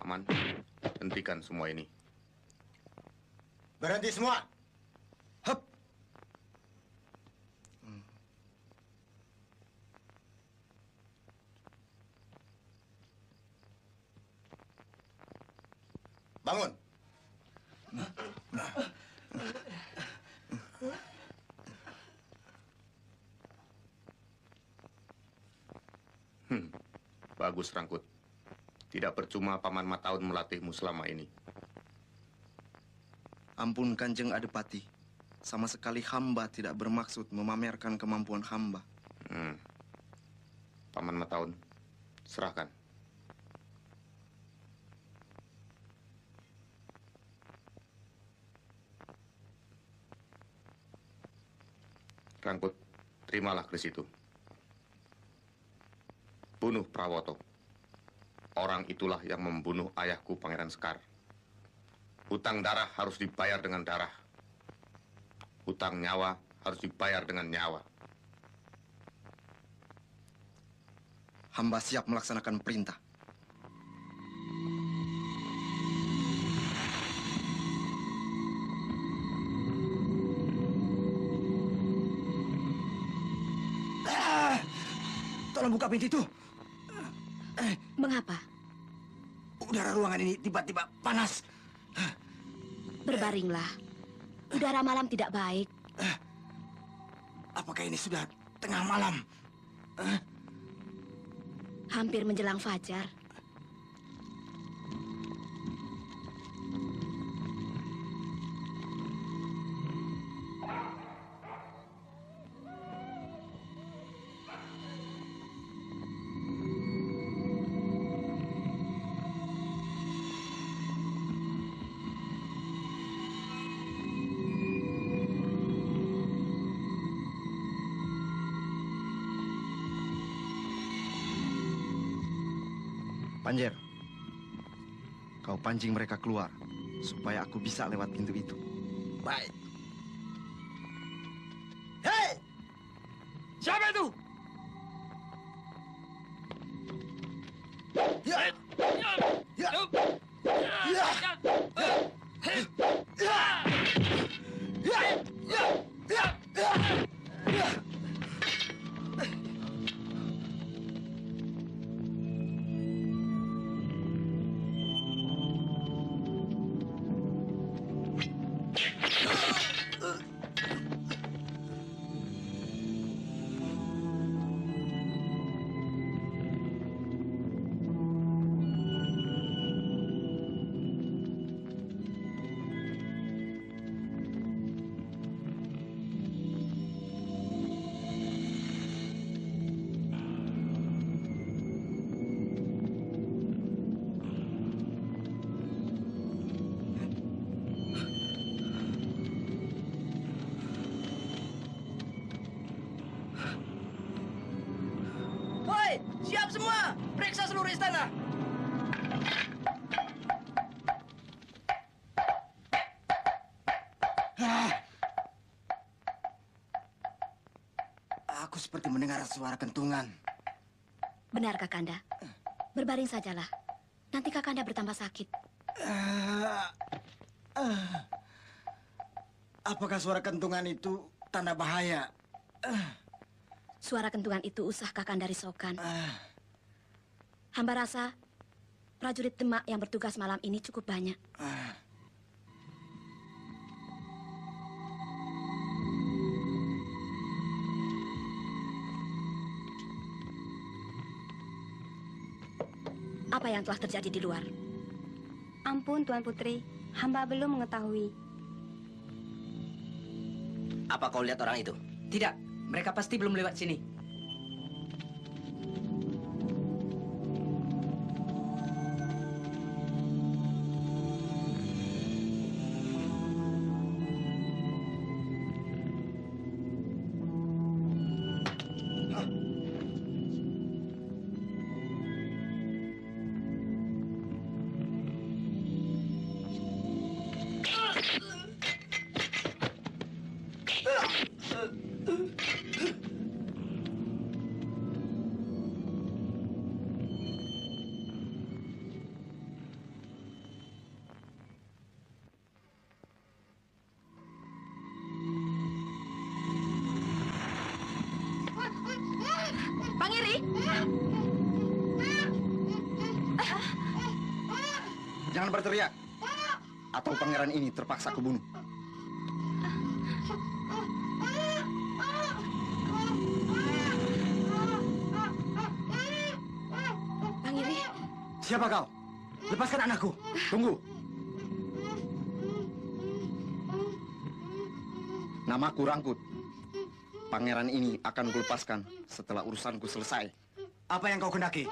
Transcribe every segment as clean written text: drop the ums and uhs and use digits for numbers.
Paman, hentikan semua ini. Berhenti semua. Hup. Bangun. Bagus, Rangkut. Tidak percuma Paman Mataun melatihmu selama ini. Ampun Kanjeng Adipati, sama sekali hamba tidak bermaksud memamerkan kemampuan hamba. Paman Mataun, serahkan. Rangkut, terimalah keris itu. Bunuh Prawoto. Orang itulah yang membunuh ayahku Pangeran Sekar. Hutang darah harus dibayar dengan darah. Hutang nyawa harus dibayar dengan nyawa. Hamba siap melaksanakan perintah. Tolong buka pintu itu. Mengapa? Udara ruangan ini tiba-tiba panas. Berbaringlah. Udara malam tidak baik. Apakah ini sudah tengah malam? Hampir menjelang fajar. Panjer, kau pancing mereka keluar, supaya aku bisa lewat pintu itu. Baik. Hei! Siapa itu? Ya! Ya! Ya! Ya! Ya! Ya! Ya! Siap semua, periksa seluruh istana. Aku seperti mendengar suara kentungan. Benar, Kakanda. Berbaring sajalah. Nanti Kakanda bertambah sakit. Apakah suara kentungan itu tanda bahaya? Suara kentungan itu usah Kakanda risaukan. Hamba rasa prajurit Demak yang bertugas malam ini cukup banyak. Apa yang telah terjadi di luar? Ampun, Tuan Putri. Hamba belum mengetahui. Apa kau lihat orang itu? Tidak, mereka pasti belum lewat sini. Pangiri, Jangan berteriak, atau pangeran ini terpaksa kubunuh. Pangiri, Siapa kau? Lepaskan anakku. Tunggu. Namaku Rangkut. Pangeran ini akan kulepaskan setelah urusanku selesai. Apa yang kau kendaki?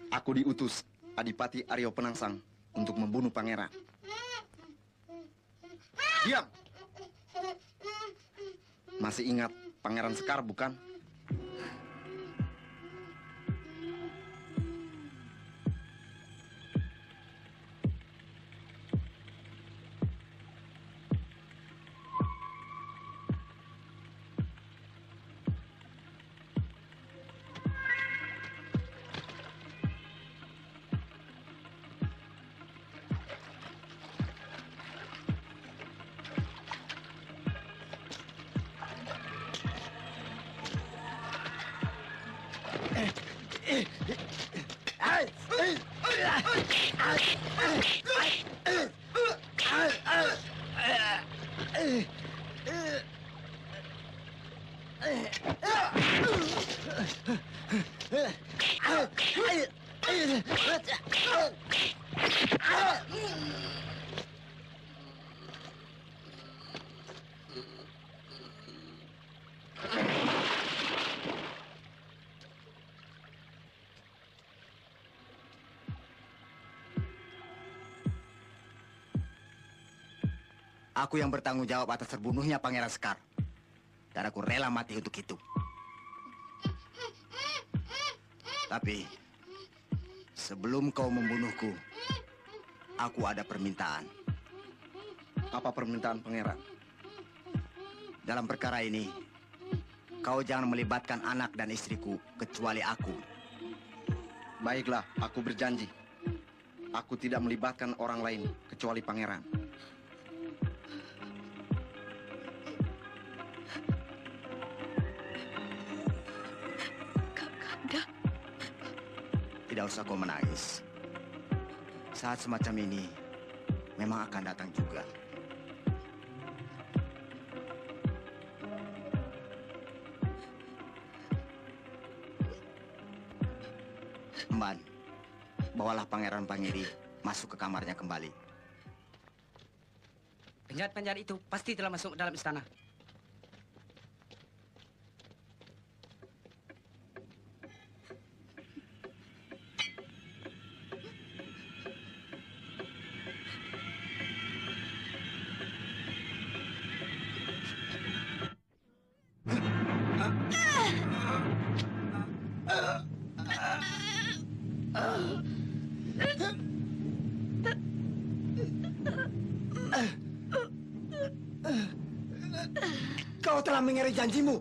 Aku diutus Adipati Aryo Penangsang untuk membunuh pangeran. Diam! Masih ingat Pangeran Sekar, bukan? Aku yang bertanggung jawab atas terbunuhnya Pangeran Sekar. Dan aku rela mati untuk itu. Tapi, sebelum kau membunuhku, aku ada permintaan. Apa permintaan pangeran? Dalam perkara ini, kau jangan melibatkan anak dan istriku kecuali aku. Baiklah, aku berjanji. Aku tidak melibatkan orang lain kecuali pangeran. Kakanda. Tidak usah kau menangis. Saat semacam ini memang akan datang juga. Emban, bawalah Pangeran Pangiri masuk ke kamarnya kembali. Penjahat-penjahat itu pasti telah masuk dalam istana. Kau telah mengiringi janjimu.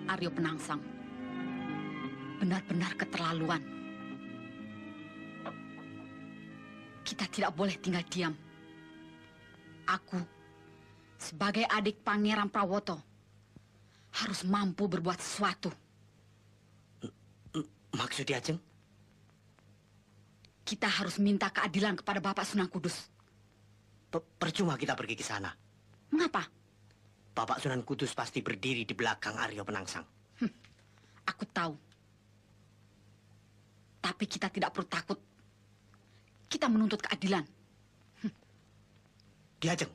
Aryo Penangsang. Benar-benar keterlaluan. Kita tidak boleh tinggal diam. Aku, sebagai adik Pangeran Prawoto, harus mampu berbuat sesuatu. Maksudnya, Ajeng? Kita harus minta keadilan kepada Bapak Sunan Kudus. Percuma kita pergi ke sana. Mengapa? Bapak Sunan Kudus pasti berdiri di belakang Aryo Penangsang. Aku tahu. Tapi kita tidak perlu takut. Kita menuntut keadilan. Diajeng.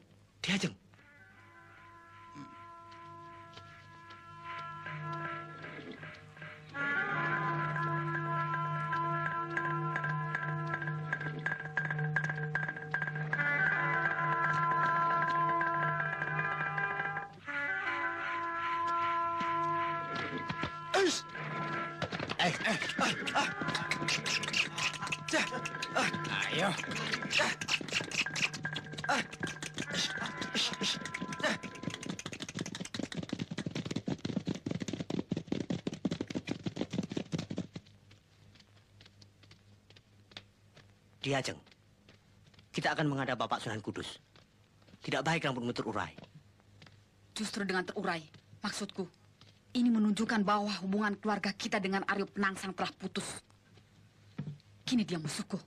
Ayo. Diajeng. Kita akan menghadap Bapak Sunan Kudus. Tidak baik rambutmu terurai. Justru dengan terurai, maksudku, ini menunjukkan bahwa hubungan keluarga kita dengan Aryo Penangsang telah putus. Kini dia musuhku.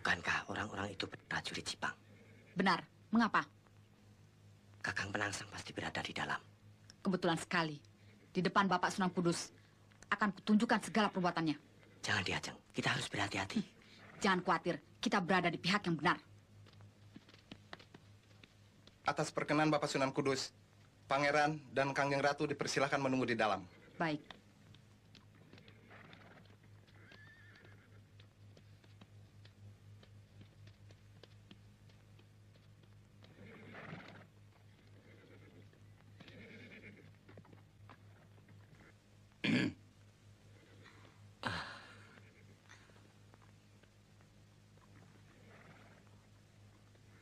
Bukankah orang-orang itu prajurit Jipang? Benar. Mengapa? Kakang Penangsang pasti berada di dalam. Kebetulan sekali. Di depan Bapak Sunan Kudus akan kutunjukkan segala perbuatannya. Jangan Diajeng. Kita harus berhati-hati. Jangan khawatir. Kita berada di pihak yang benar. Atas perkenan Bapak Sunan Kudus, Pangeran dan Kangjeng Ratu dipersilakan menunggu di dalam. Baik.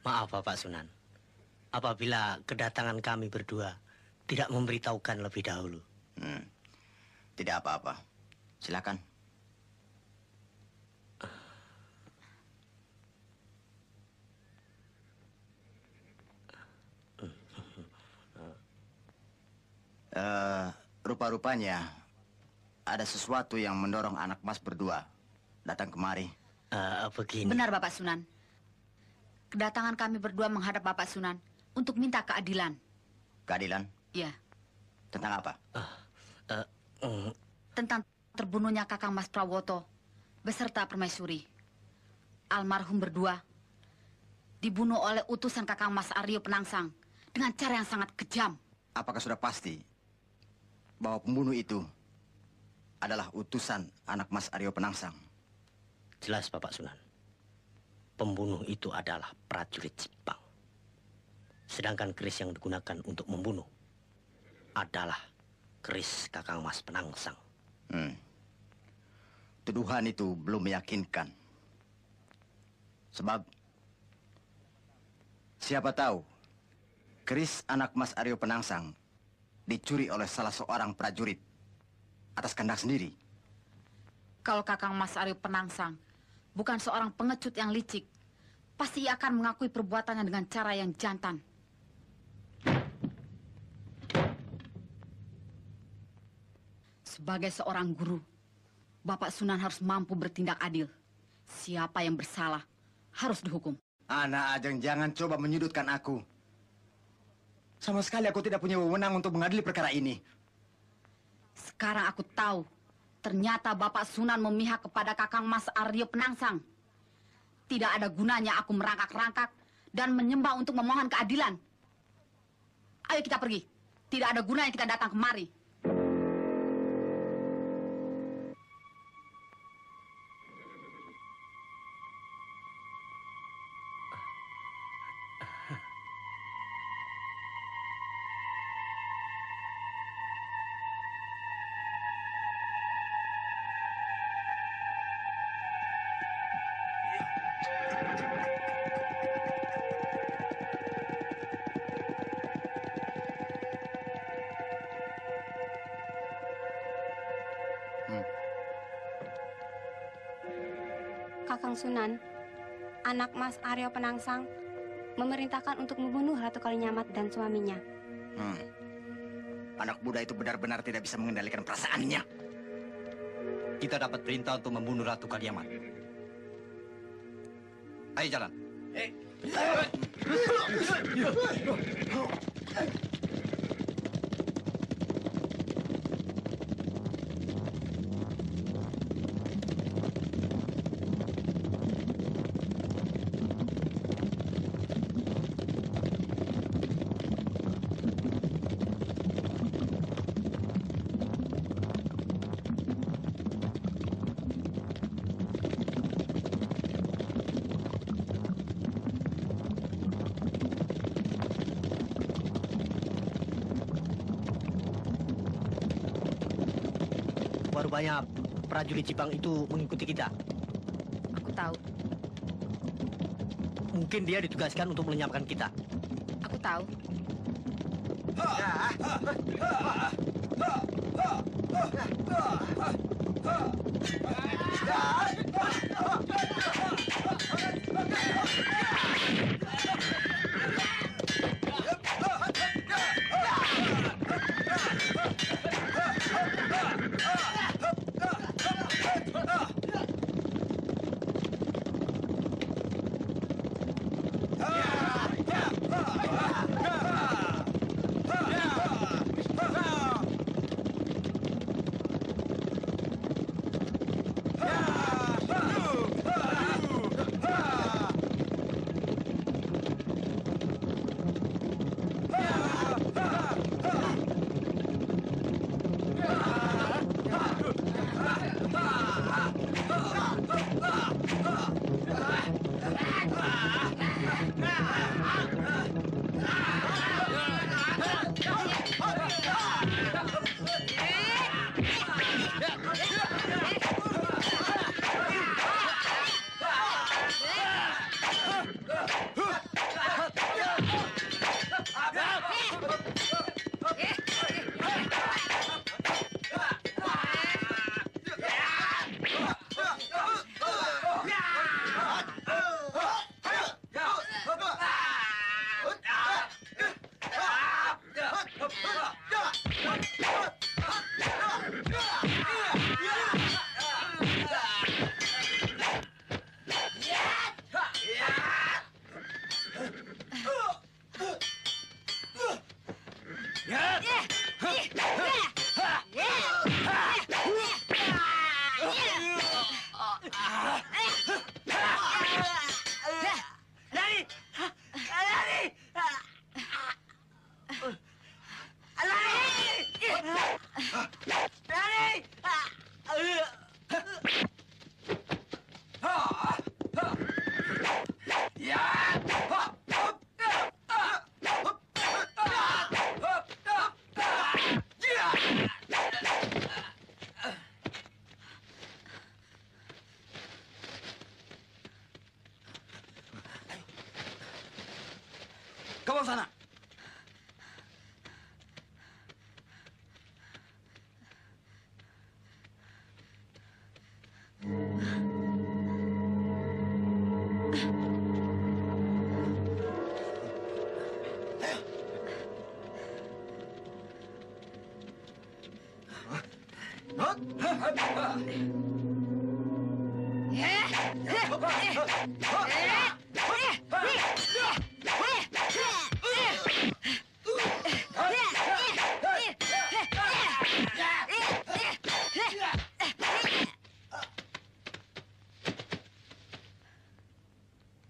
Maaf Bapak Sunan, apabila kedatangan kami berdua tidak memberitahukan lebih dahulu. Tidak apa-apa. Silakan. Rupa-rupanya ada sesuatu yang mendorong anak mas berdua datang kemari. Begini. Benar Bapak Sunan. Kedatangan kami berdua menghadap Bapak Sunan untuk minta keadilan. Keadilan? Iya. Tentang apa? Tentang terbunuhnya Kakang Mas Prawoto beserta permaisuri. Almarhum berdua dibunuh oleh utusan Kakang Mas Aryo Penangsang dengan cara yang sangat kejam. Apakah sudah pasti bahwa pembunuh itu adalah utusan anak Mas Aryo Penangsang? Jelas Bapak Sunan. Pembunuh itu adalah prajurit Jipang. Sedangkan keris yang digunakan untuk membunuh adalah keris Kakang Mas Penangsang. Tuduhan itu belum meyakinkan. Sebab siapa tahu keris anak Mas Aryo Penangsang dicuri oleh salah seorang prajurit atas kehendak sendiri. Kalau Kakang Mas Aryo Penangsang bukan seorang pengecut yang licik, pasti ia akan mengakui perbuatannya dengan cara yang jantan. Sebagai seorang guru, Bapak Sunan harus mampu bertindak adil. Siapa yang bersalah harus dihukum. Anak Ajeng, jangan coba menyudutkan aku. Sama sekali aku tidak punya wewenang untuk mengadili perkara ini. Sekarang aku tahu, ternyata Bapak Sunan memihak kepada Kakang Mas Aryo Penangsang. Tidak ada gunanya aku merangkak-rangkak dan menyembah untuk memohon keadilan. Ayo kita pergi. Tidak ada gunanya kita datang kemari. Kakang Sunan, anak Mas Aryo Penangsang memerintahkan untuk membunuh Ratu Kalinyamat dan suaminya. Anak muda itu benar-benar tidak bisa mengendalikan perasaannya. Kita dapat perintah untuk membunuh Ratu Kalinyamat. Ayo jalan. Rupanya prajurit Jepang itu mengikuti kita. Aku tahu. Mungkin dia ditugaskan untuk melenyapkan kita. Aku tahu. ke bawah sana.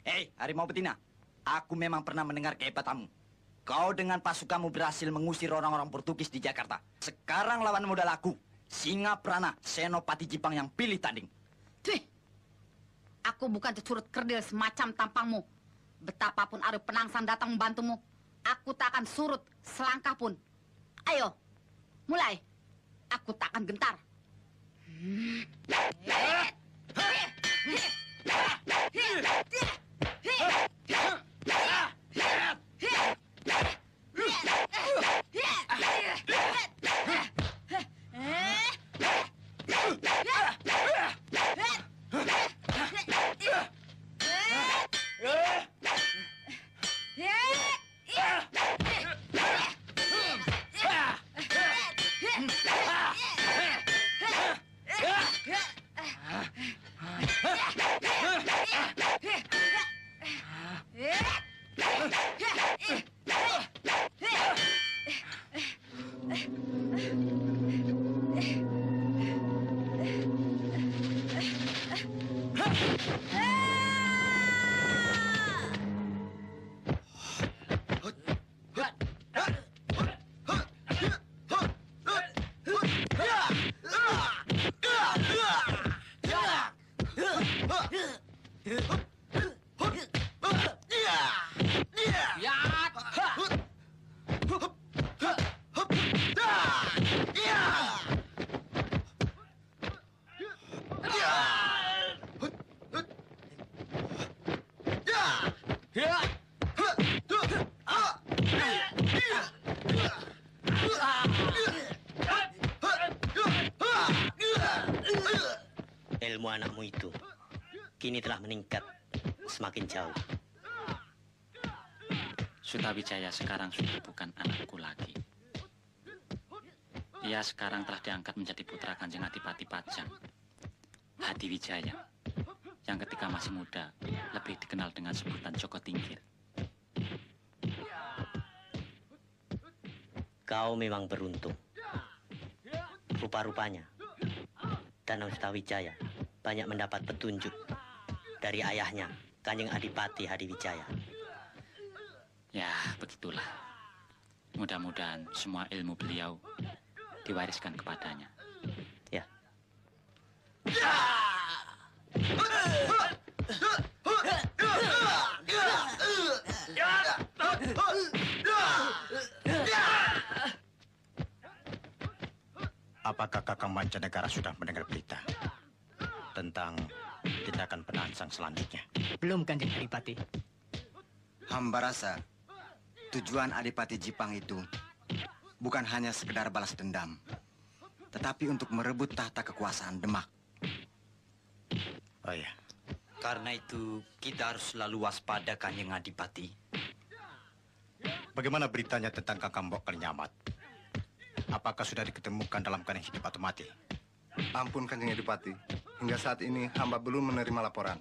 Hei, harimau betina. Aku memang pernah mendengar kehebatanmu. Kau dengan pasukanmu berhasil mengusir orang-orang Portugis di Jakarta. Sekarang lawan modal aku, Singa Prana, Senopati Jipang yang pilih tanding. Tuh, aku bukan cecurut kerdil semacam tampangmu. Betapapun Aryo Penangsang datang membantumu, aku tak akan surut selangkah pun. Ayo, mulai. Aku tak akan gentar. Ilmu anakmu itu kini telah meningkat semakin jauh. Sutawijaya sekarang sudah bukan anakku lagi. Dia sekarang telah diangkat menjadi putra Kanjeng Adipati Pajang, Hadiwijaya, yang ketika masih muda lebih dikenal dengan sebutan Joko Tingkir. Kau memang beruntung. Rupa-rupanya, Danau Sutawijaya banyak mendapat petunjuk dari ayahnya, Kanjeng Adipati Hadiwijaya. Ya, begitulah. Mudah-mudahan semua ilmu beliau diwariskan kepadanya. Ya. Apakah Kakang Mancanegara sudah mendengar berita tentang tindakan Penangsang selanjutnya? Belum, Kanjeng Adipati. Hamba rasa tujuan Adipati Jipang itu bukan hanya sekedar balas dendam, tetapi untuk merebut tahta kekuasaan Demak. Oh ya. Karena itu kita harus selalu waspada, Kanjeng Adipati. Bagaimana beritanya tentang Kakang Mbok Kalinyamat? Apakah sudah diketemukan dalam keadaan hidup atau mati? Ampun Kanjeng Adipati, hingga saat ini hamba belum menerima laporan.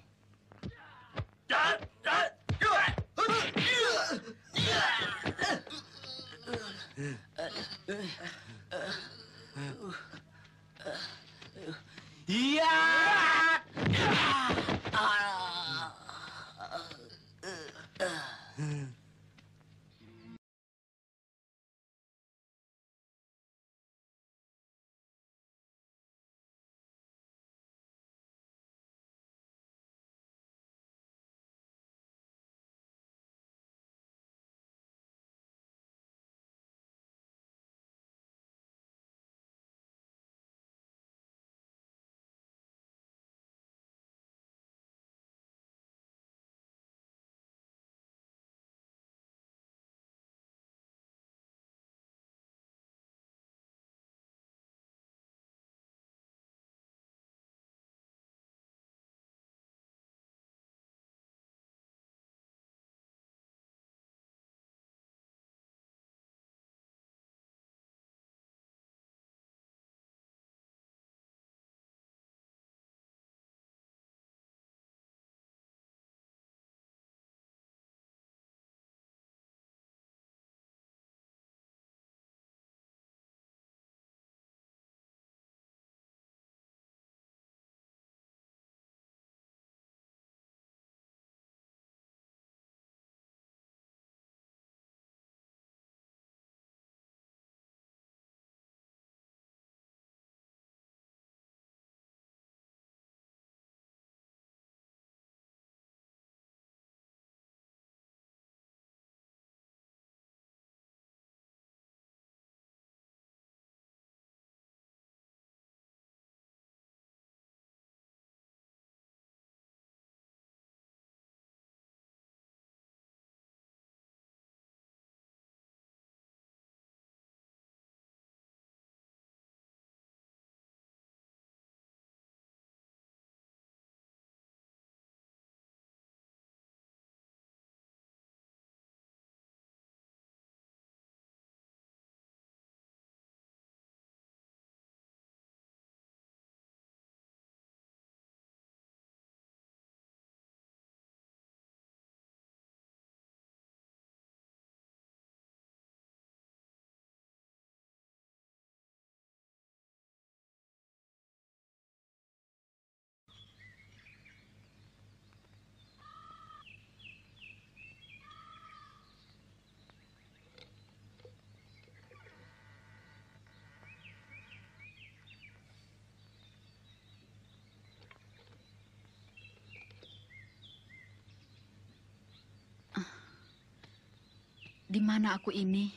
Di mana aku ini?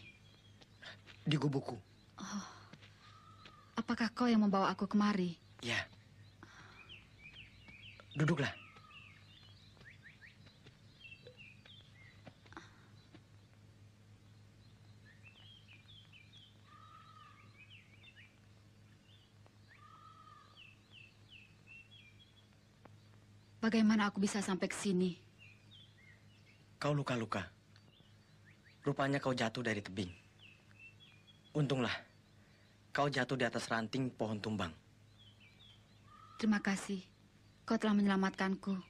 Di gubukku. Oh, apakah kau yang membawa aku kemari? Ya. Duduklah. Bagaimana aku bisa sampai ke sini? Kau luka-luka. Rupanya kau jatuh dari tebing. Untunglah, kau jatuh di atas ranting pohon tumbang. Terima kasih. Kau telah menyelamatkanku.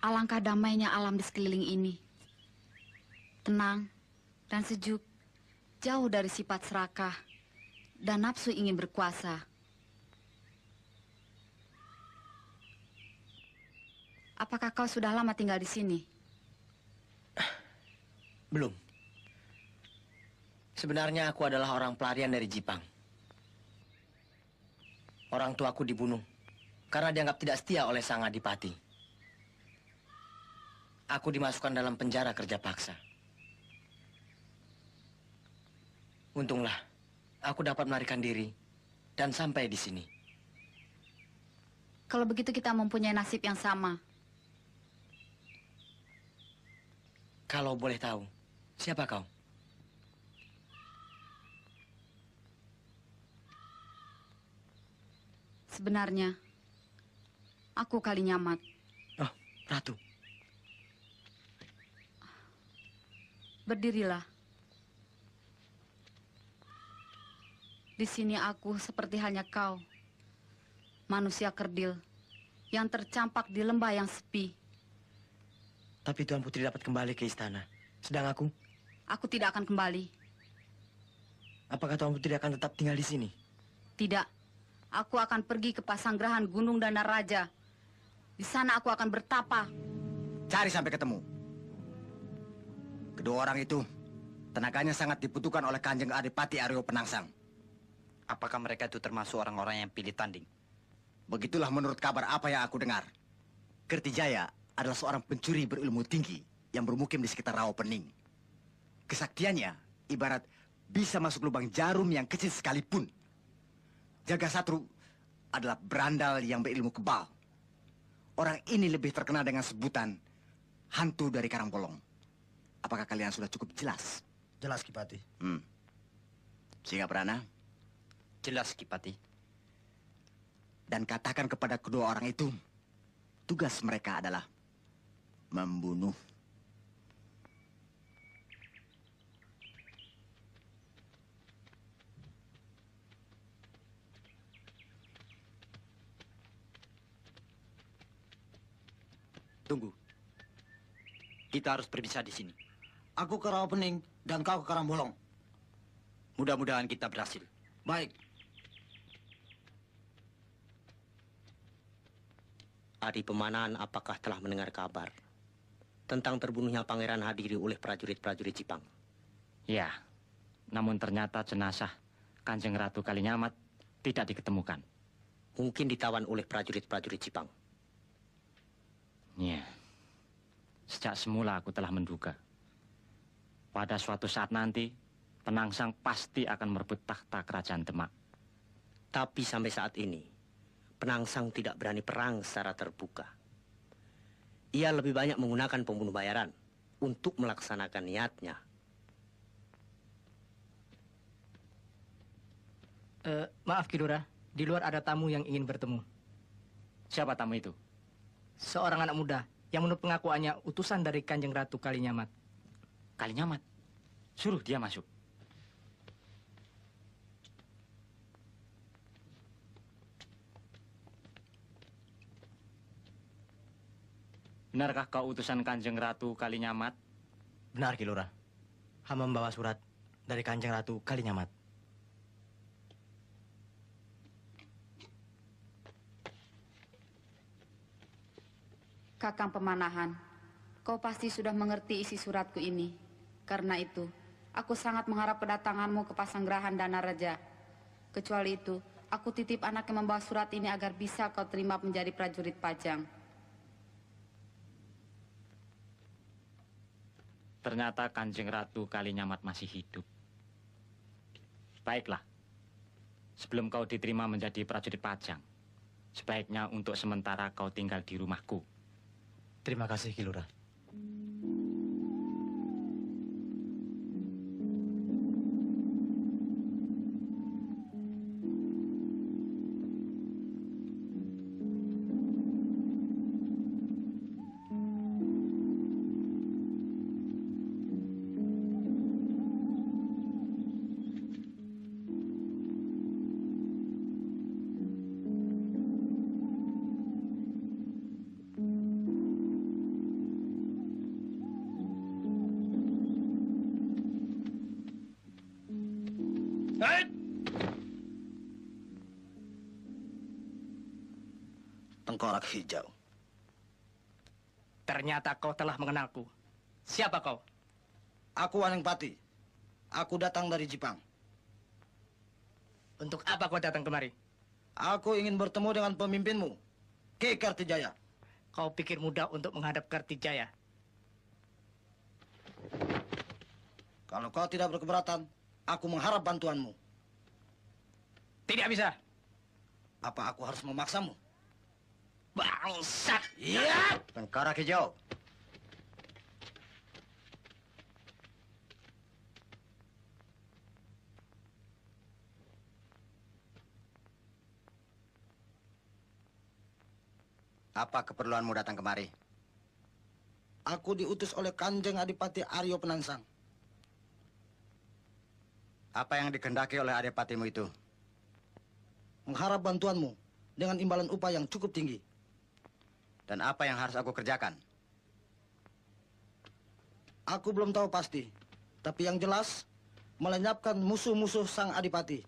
Alangkah damainya alam di sekeliling ini. Tenang dan sejuk, jauh dari sifat serakah dan nafsu ingin berkuasa. Apakah kau sudah lama tinggal di sini? Belum. Sebenarnya aku adalah orang pelarian dari Jipang. Orang tuaku dibunuh karena dianggap tidak setia oleh sang adipati. Aku dimasukkan dalam penjara kerja paksa. Untunglah, aku dapat melarikan diri dan sampai di sini. Kalau begitu kita mempunyai nasib yang sama. Kalau boleh tahu, siapa kau? Sebenarnya, aku Kalinyamat. Oh, Ratu. Berdirilah. Di sini aku seperti halnya kau, manusia kerdil yang tercampak di lembah yang sepi. Tapi Tuan Putri dapat kembali ke istana. Sedang aku? Aku tidak akan kembali. Apakah Tuan Putri akan tetap tinggal di sini? Tidak. Aku akan pergi ke Pasanggerahan Gunung Dandaraja. Di sana aku akan bertapa. Cari sampai ketemu. Kedua orang itu, tenaganya sangat dibutuhkan oleh Kanjeng Adipati Aryo Penangsang. Apakah mereka itu termasuk orang-orang yang pilih tanding? Begitulah menurut kabar apa yang aku dengar. Kertijaya adalah seorang pencuri berilmu tinggi yang bermukim di sekitar Rawa Pening. Kesaktiannya ibarat bisa masuk lubang jarum yang kecil sekalipun. Jagasatru adalah berandal yang berilmu kebal. Orang ini lebih terkenal dengan sebutan hantu dari Karangbolong. Apakah kalian sudah cukup jelas? Jelas, Kipati. Singaprana? Jelas, Kipati. Dan katakan kepada kedua orang itu, tugas mereka adalah membunuh. Tunggu. Kita harus berpisah di sini. Aku ke Rawapening dan kau ke Karangbolong. Mudah-mudahan kita berhasil. Baik. Adi Pemanan apakah telah mendengar kabar tentang terbunuhnya Pangeran Hadiri oleh prajurit-prajurit Jipang? Ya, namun ternyata jenazah Kanjeng Ratu Kalinyamat tidak diketemukan. Mungkin ditawan oleh prajurit-prajurit Jipang. Ya, sejak semula aku telah menduga. Pada suatu saat nanti, Penangsang pasti akan merebut takhta kerajaan Demak. Tapi sampai saat ini, Penangsang tidak berani perang secara terbuka. Ia lebih banyak menggunakan pembunuh bayaran untuk melaksanakan niatnya. Maaf, Kidora. Di luar ada tamu yang ingin bertemu. Siapa tamu itu? Seorang anak muda yang menurut pengakuannya utusan dari Kanjeng Ratu Kalinyamat. Kalinyamat? Suruh dia masuk. Benarkah kau utusan Kanjeng Ratu Kalinyamat? Benar, Kilora. Hamba membawa surat dari Kanjeng Ratu Kalinyamat. Kakang Pemanahan, kau pasti sudah mengerti isi suratku ini. Karena itu, aku sangat mengharap kedatanganmu ke Pasanggerahan Danaraja. Kecuali itu, Aku titip anak yang membawa surat ini agar bisa kau terima menjadi prajurit Pajang. Ternyata Kanjeng Ratu Kalinyamat masih hidup. Baiklah, sebelum kau diterima menjadi prajurit Pajang, sebaiknya untuk sementara kau tinggal di rumahku. Terima kasih, Ki Lurah. Tengkorak hijau. Ternyata kau telah mengenalku. Siapa kau? Aku Anengpati. Aku datang dari Jepang. Untuk apa kau datang kemari? Aku ingin bertemu dengan pemimpinmu, Ki Kartijaya. Kau pikir mudah untuk menghadap Kartijaya? Kalau kau tidak berkeberatan, aku mengharap bantuanmu. Tidak bisa. Apa aku harus memaksamu? Bangsat! Iya! Tengkorak hijau. Apa keperluanmu datang kemari? Aku diutus oleh Kanjeng Adipati Aryo Penangsang. Apa yang dikehendaki oleh adipatimu itu? Mengharap bantuanmu dengan imbalan upah yang cukup tinggi. Dan apa yang harus aku kerjakan? Aku belum tahu pasti, tapi yang jelas melenyapkan musuh-musuh sang adipati.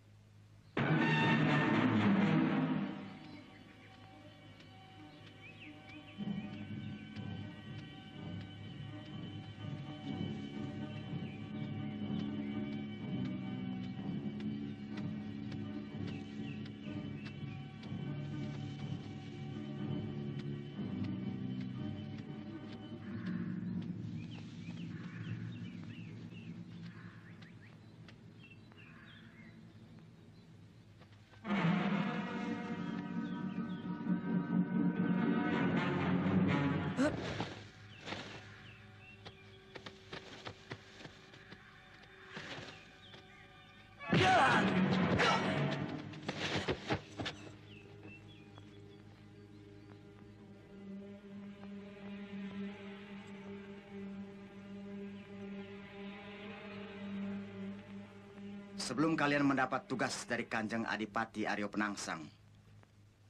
Sebelum kalian mendapat tugas dari Kanjeng Adipati Aryo Penangsang,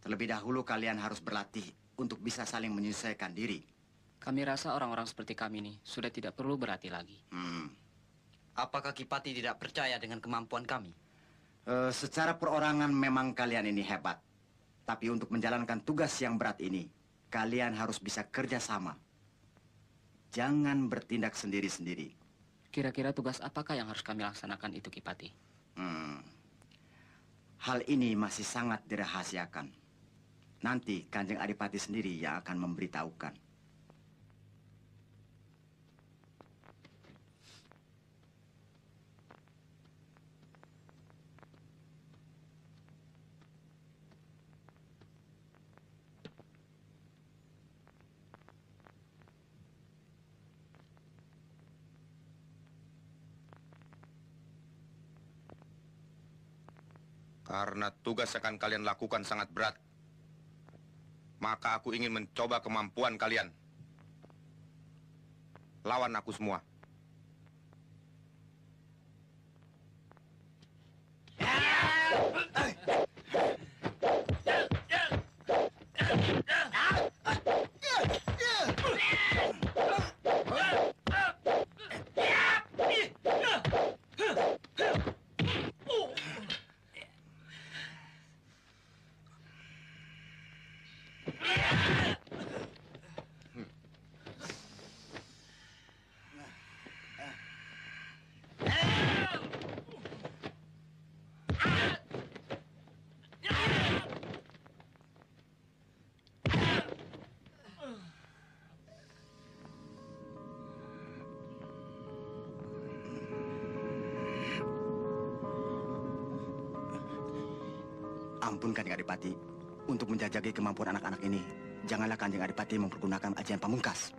terlebih dahulu kalian harus berlatih untuk bisa saling menyesuaikan diri. Kami rasa orang-orang seperti kami ini sudah tidak perlu berlatih lagi. Apakah Kipati tidak percaya dengan kemampuan kami? Secara perorangan memang kalian ini hebat. Tapi untuk menjalankan tugas yang berat ini, kalian harus bisa kerja sama. Jangan bertindak sendiri-sendiri. Kira-kira tugas apakah yang harus kami laksanakan itu, Kipati? Hal ini masih sangat dirahasiakan. Nanti Kanjeng Adipati sendiri yang akan memberitahukan. Karena tugas yang akan kalian lakukan sangat berat, maka aku ingin mencoba kemampuan kalian. Lawan aku semua. pun Kanjeng Adipati, untuk menjajaki kemampuan anak-anak ini, janganlah Kanjeng Adipati mempergunakan ajian pamungkas.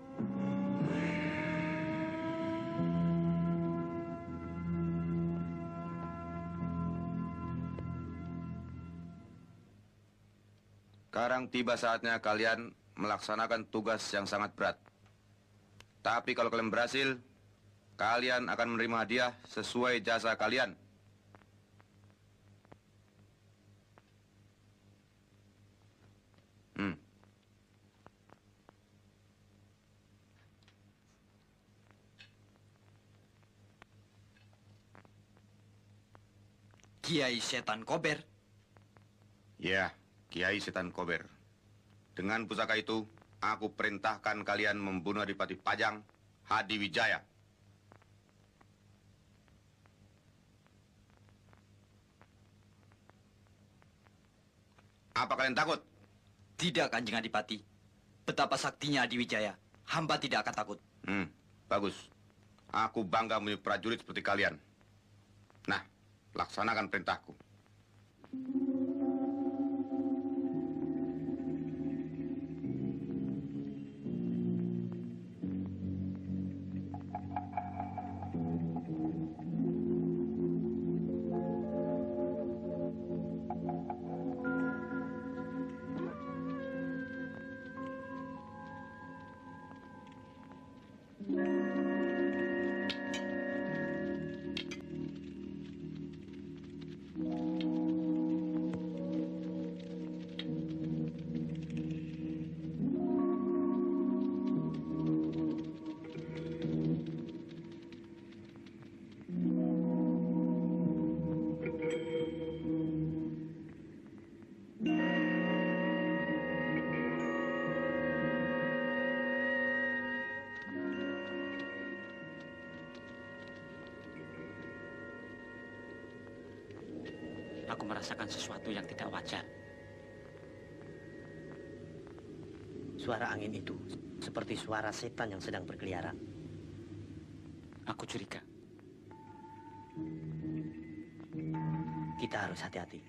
Sekarang tiba saatnya kalian melaksanakan tugas yang sangat berat. Tapi kalau kalian berhasil, kalian akan menerima hadiah sesuai jasa kalian. Kiai Setan Kober. Ya, Kiai Setan Kober. Dengan pusaka itu, aku perintahkan kalian membunuh Adipati Pajang, Hadi Wijaya. Apa kalian takut? Tidak, Kanjeng Adipati. Betapa saktinya Adi Wijaya. Hamba tidak akan takut. Bagus. Aku bangga mempunyai prajurit seperti kalian. Nah, laksanakan perintahku. Aku merasakan sesuatu yang tidak wajar. Suara angin itu seperti suara setan yang sedang berkeliaran. Aku curiga. Kita harus hati-hati.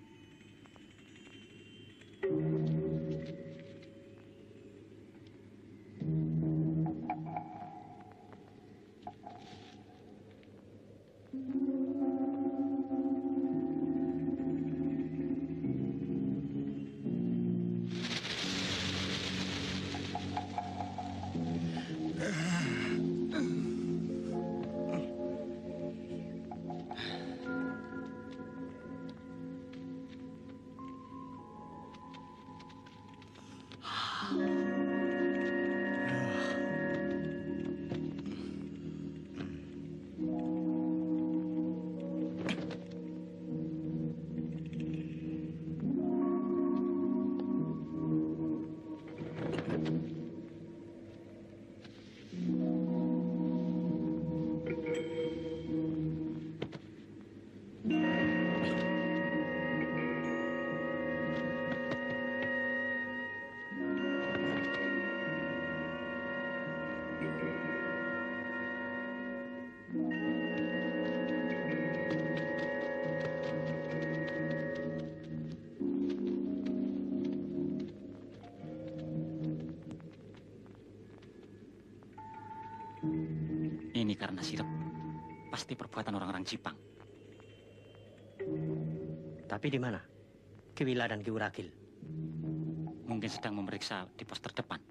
Ini karena sirep. Pasti perbuatan orang-orang Jipang. Tapi di mana? Ki Wila dan Ki Urakil. Mungkin sedang memeriksa di pos terdepan.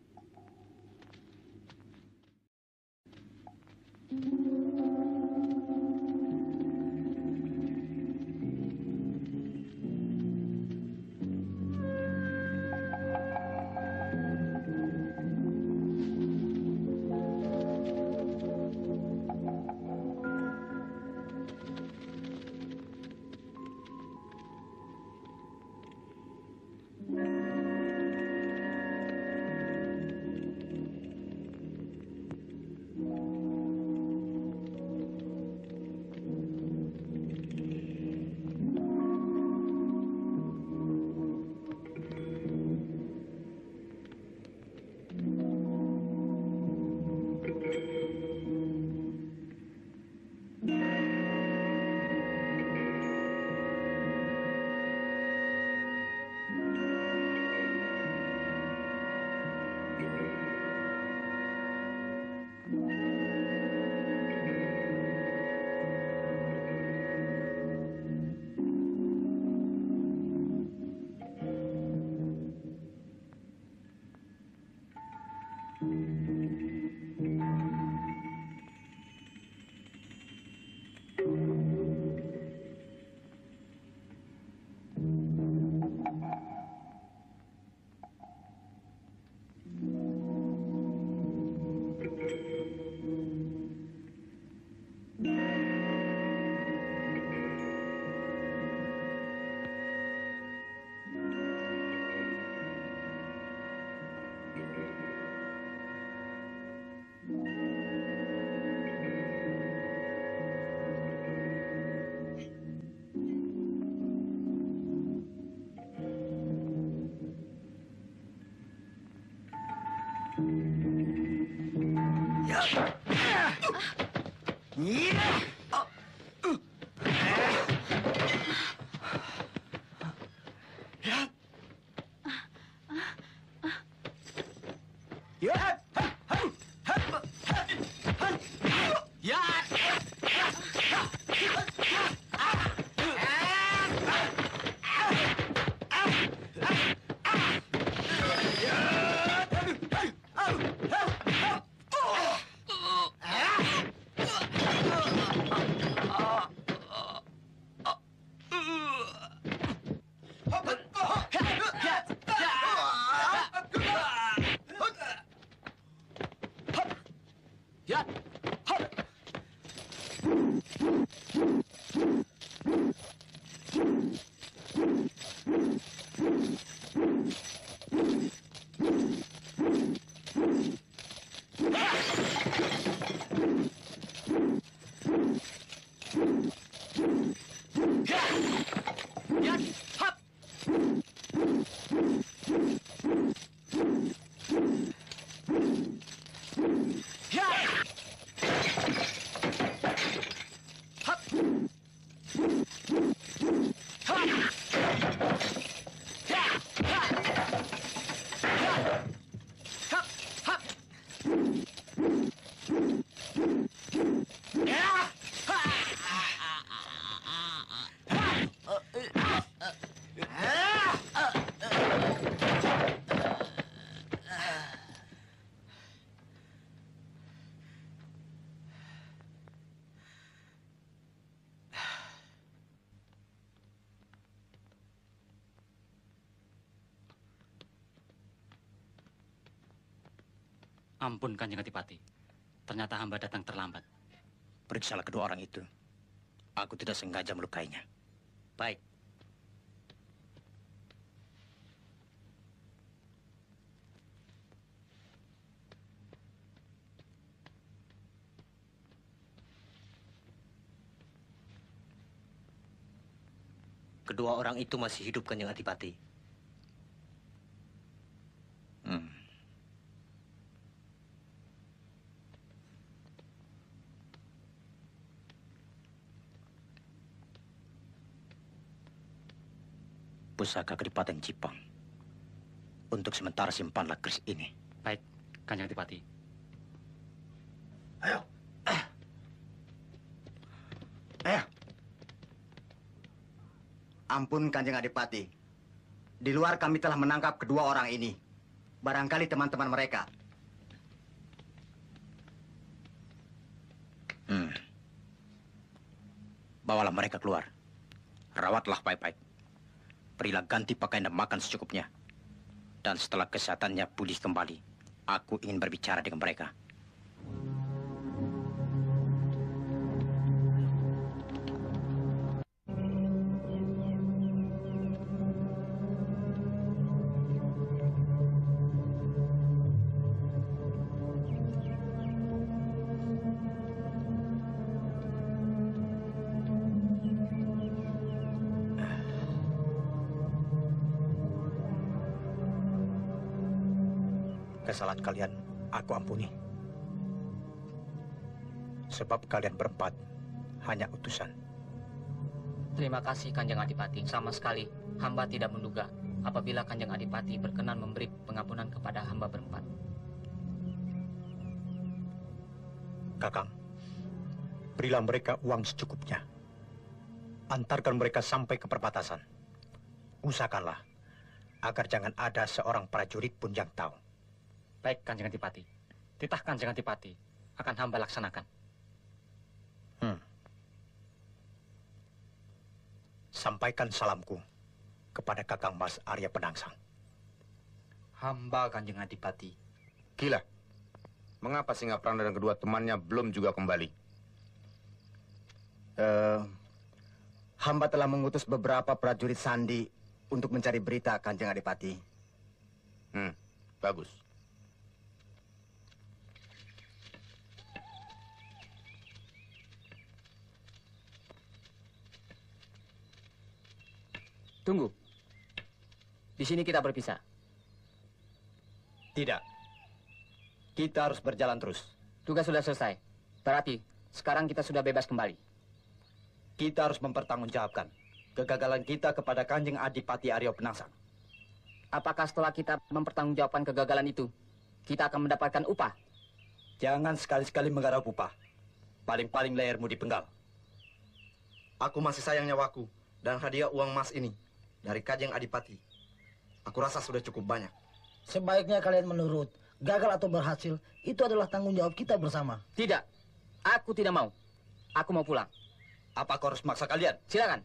Ampun, Kanjeng Adipati. Ternyata hamba datang terlambat. Periksalah kedua orang itu. Aku tidak sengaja melukainya. Baik. Kedua orang itu masih hidup, Kanjeng Adipati. Pusaka Kadipaten Jipang. Untuk sementara simpanlah keris ini. Baik, Kanjeng Adipati. Ayo. Ayo. Ampun, Kanjeng Adipati. Di luar kami telah menangkap kedua orang ini. Barangkali teman-teman mereka. Bawalah mereka keluar. Rawatlah baik-baik. Berilah ganti pakaian dan makan secukupnya. Dan setelah kesehatannya pulih kembali, aku ingin berbicara dengan mereka. Kesalahan kalian, aku ampuni. Sebab kalian berempat hanya utusan. Terima kasih Kanjeng Adipati. Sama sekali hamba tidak menduga apabila Kanjeng Adipati berkenan memberi pengampunan kepada hamba berempat. Kakang, berilah mereka uang secukupnya. Antarkan mereka sampai ke perbatasan. Usahakanlah agar jangan ada seorang prajurit pun yang tahu. Baik, Kanjeng Adipati. Titah Kanjeng Adipati akan hamba laksanakan. Sampaikan salamku kepada Kakang Mas Arya Penangsang. Hamba, Kanjeng Adipati. Gila. Mengapa Singaprana dan kedua temannya belum juga kembali? Hamba telah mengutus beberapa prajurit sandi untuk mencari berita, Kanjeng Adipati. Bagus. Tunggu. Di sini kita berpisah. Tidak. Kita harus berjalan terus. Tugas sudah selesai. Berarti Sekarang kita sudah bebas kembali. Kita harus mempertanggungjawabkan kegagalan kita kepada Kanjeng Adipati Aryo Penangsang. Apakah setelah kita mempertanggungjawabkan kegagalan itu, kita akan mendapatkan upah? Jangan sekali-sekali menggarap upah. Paling-paling lehermu dipenggal. Aku masih sayang nyawaku dan hadiah uang emas ini dari Kanjeng Adipati. Aku rasa sudah cukup banyak. Sebaiknya kalian menurut. Gagal atau berhasil, itu adalah tanggung jawab kita bersama. Tidak. Aku tidak mau. Aku mau pulang. Apa kau harus memaksa kalian? Silakan.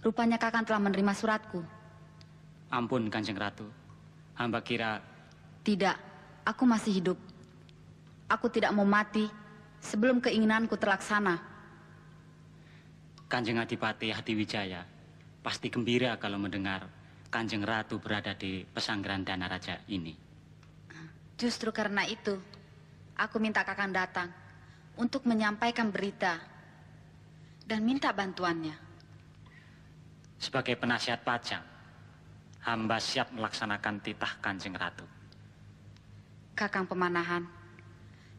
Rupanya Kakang telah menerima suratku. Ampun, Kanjeng Ratu. Hamba kira... Tidak, aku masih hidup. Aku tidak mau mati sebelum keinginanku terlaksana. Kanjeng Adipati Hadiwijaya pasti gembira kalau mendengar Kanjeng Ratu berada di pesanggeran Dana Raja ini. Justru karena itu, aku minta Kakang datang untuk menyampaikan berita dan minta bantuannya. Sebagai penasihat Pajang, hamba siap melaksanakan titah Kanjeng Ratu. Kakang Pemanahan,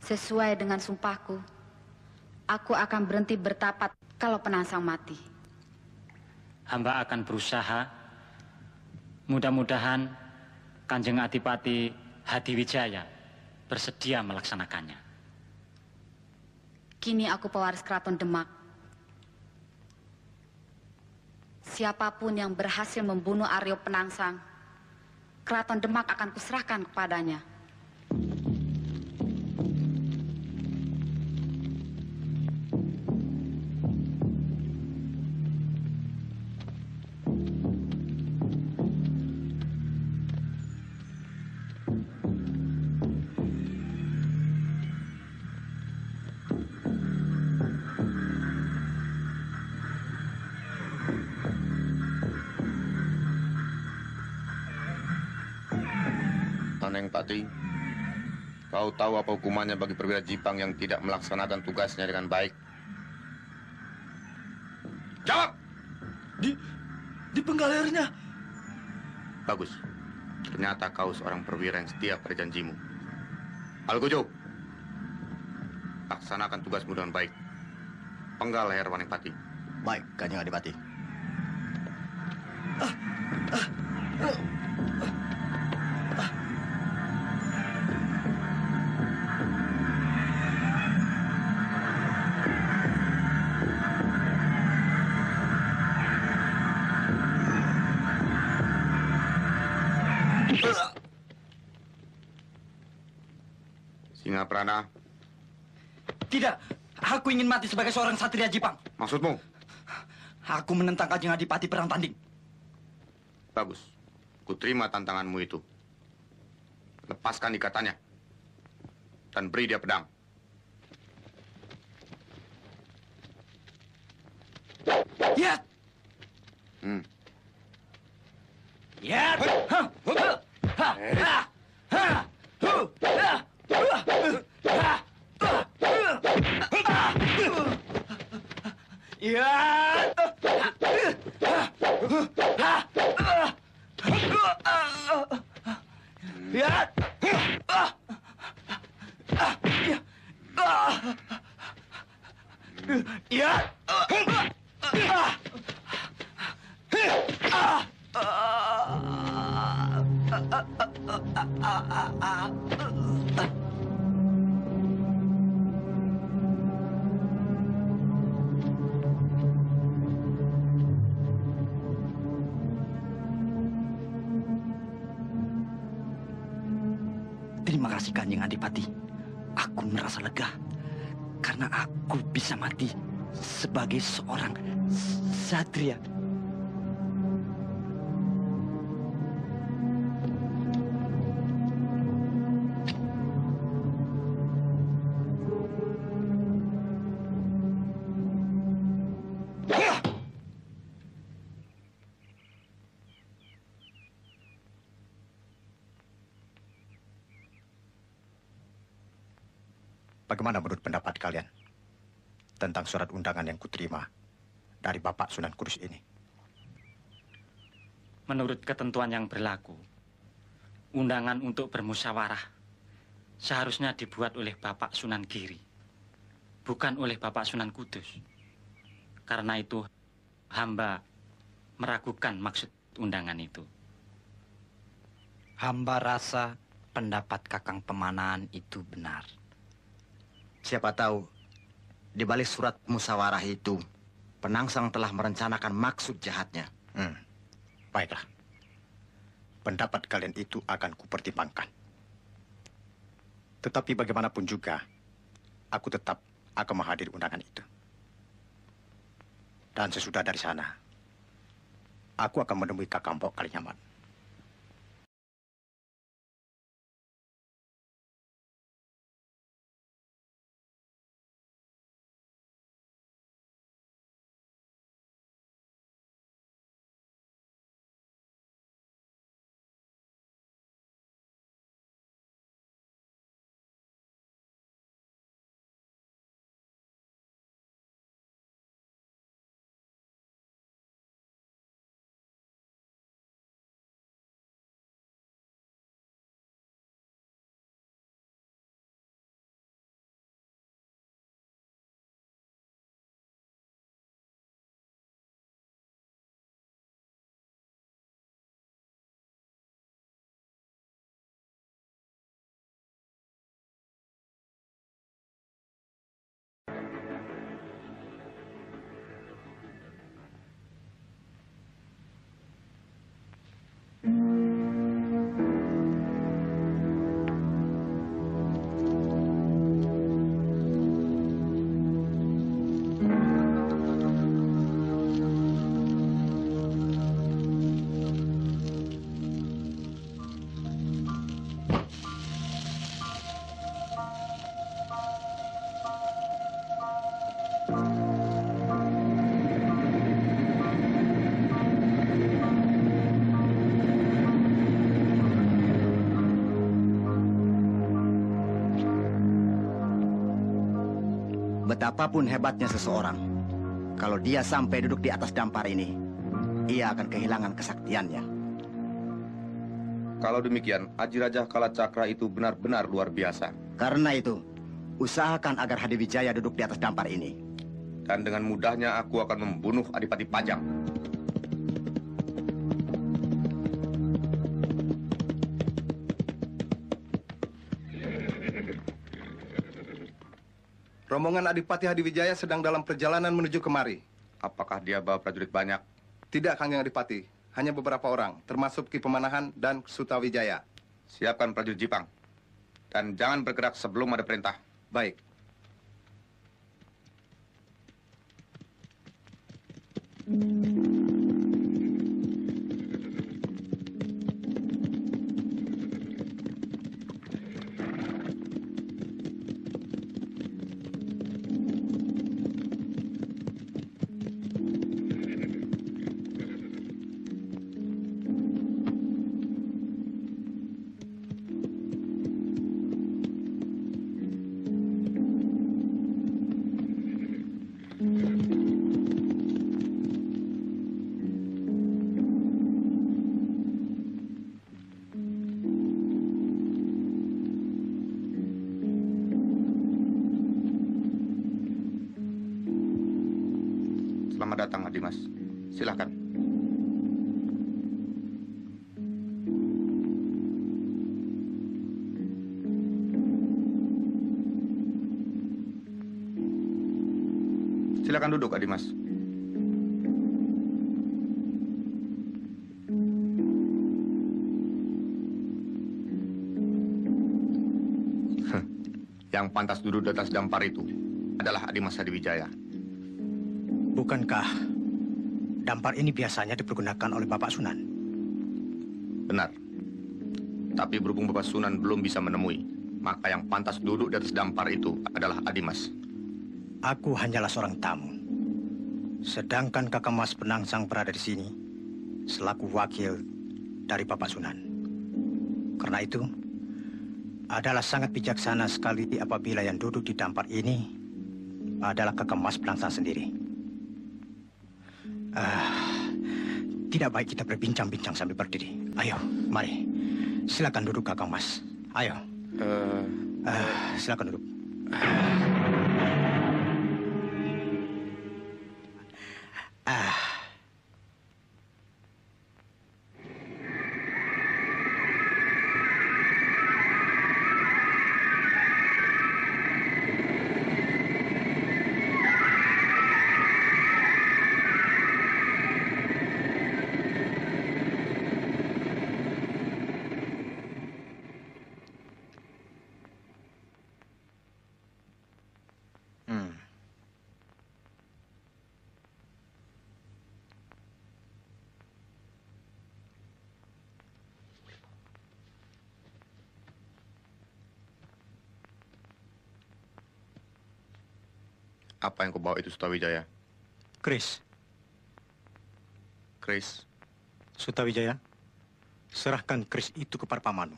sesuai dengan sumpahku, aku akan berhenti bertapat kalau Penangsang mati. Hamba akan berusaha, mudah-mudahan Kanjeng Adipati Hadiwijaya bersedia melaksanakannya. Kini aku pewaris Keraton Demak. Siapapun yang berhasil membunuh Aryo Penangsang, Keraton Demak akan kuserahkan kepadanya. Neng Pati, kau tahu apa hukumannya bagi perwira Jipang yang tidak melaksanakan tugasnya dengan baik? Jawab! Di penggal lehernya. Bagus. Ternyata kau seorang perwira yang setia pada janjimu. Algojo, laksanakan tugasmu dengan baik. Penggal leher Wanengpati. Baik, Kanjeng Adipati. Singaprana, Tidak, aku ingin mati sebagai seorang satria Jipang. Maksudmu? Aku menentang Kanjeng Adipati perang tanding. Bagus. Kuterima tantanganmu itu. Lepaskan ikatannya. Dan beri dia pedang. Ya. Ya. Terima kasih Kanjeng Adipati. Aku merasa lega karena aku bisa mati sebagai seorang satria. Bagaimana menurut pendapat kalian tentang surat undangan yang kuterima dari Bapak Sunan Kudus ini? Menurut ketentuan yang berlaku, undangan untuk bermusyawarah seharusnya dibuat oleh Bapak Sunan Giri, bukan oleh Bapak Sunan Kudus. Karena itu, hamba meragukan maksud undangan itu. Hamba rasa pendapat Kakang Pemanahan itu benar. Siapa tahu, di balik surat musyawarah itu, Penangsang telah merencanakan maksud jahatnya. Baiklah. Pendapat kalian itu akan kupertimbangkan. Tetapi bagaimanapun juga, aku tetap akan menghadiri undangan itu. Dan sesudah dari sana, aku akan menemui Kakang Mpok Kalinyamat. Betapapun hebatnya seseorang, kalau dia sampai duduk di atas dampar ini, ia akan kehilangan kesaktiannya. Kalau demikian, Aji Raja Kalacakra itu benar-benar luar biasa. Karena itu, usahakan agar Hadiwijaya duduk di atas dampar ini. Dan dengan mudahnya aku akan membunuh Adipati Pajang. Rombongan Adipati Hadiwijaya sedang dalam perjalanan menuju kemari. Apakah dia bawa prajurit banyak? Tidak, Kanjeng Adipati. Hanya beberapa orang, termasuk Ki Pemanahan dan Sutawijaya. Siapkan prajurit Jipang. Dan jangan bergerak sebelum ada perintah. Baik. Selamat datang, Adimas. Silakan. Silakan duduk, Adimas. Yang pantas duduk di atas dampar itu adalah Adimas Hadiwijaya. Bukankah dampar ini biasanya dipergunakan oleh Bapak Sunan? Benar. Tapi berhubung Bapak Sunan belum bisa menemui, maka yang pantas duduk di atas dampar itu adalah Adimas. Aku hanyalah seorang tamu. Sedangkan Kakang Mas Penangsang berada di sini selaku wakil dari Bapak Sunan. Karena itu, adalah sangat bijaksana sekali apabila yang duduk di dampar ini adalah Kakang Mas Penangsang sendiri. Tidak baik kita berbincang-bincang sambil berdiri. Ayo, mari. Silakan duduk, Kakang Mas. Ayo. Silakan duduk. Apa yang kau bawa itu, Sutawijaya? Kris. Kris? Sutawijaya, serahkan kris itu kepada Pamanu.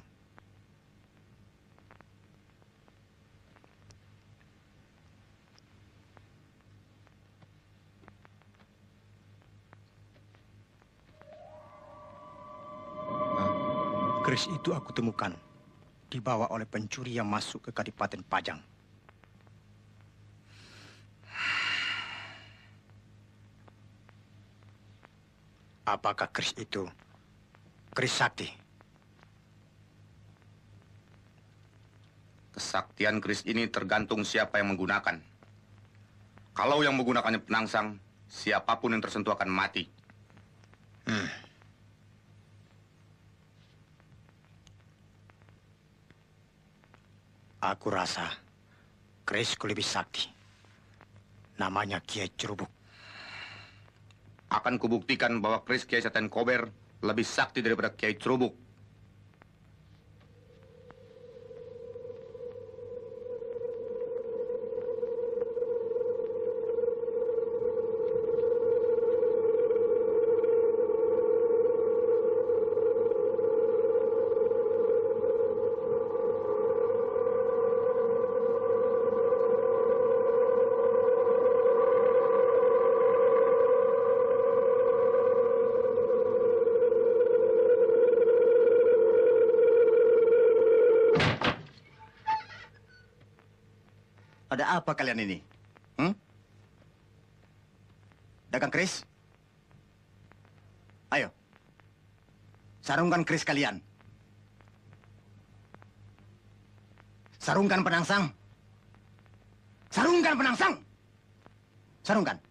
Kris itu aku temukan dibawa oleh pencuri yang masuk ke Kadipaten Pajang. Apakah kris itu kris sakti? Kesaktian kris ini tergantung siapa yang menggunakan. Kalau yang menggunakannya Penangsang, siapapun yang tersentuh akan mati. Aku rasa kerisku lebih sakti. Namanya Kiai Cerubuk. Akan kubuktikan bahwa keris Kiai Saten Kober lebih sakti daripada Kiai Cerubuk. Ada apa kalian ini? Dagang keris? Ayo, sarungkan keris kalian. Sarungkan Penangsang. Sarungkan Penangsang. Sarungkan.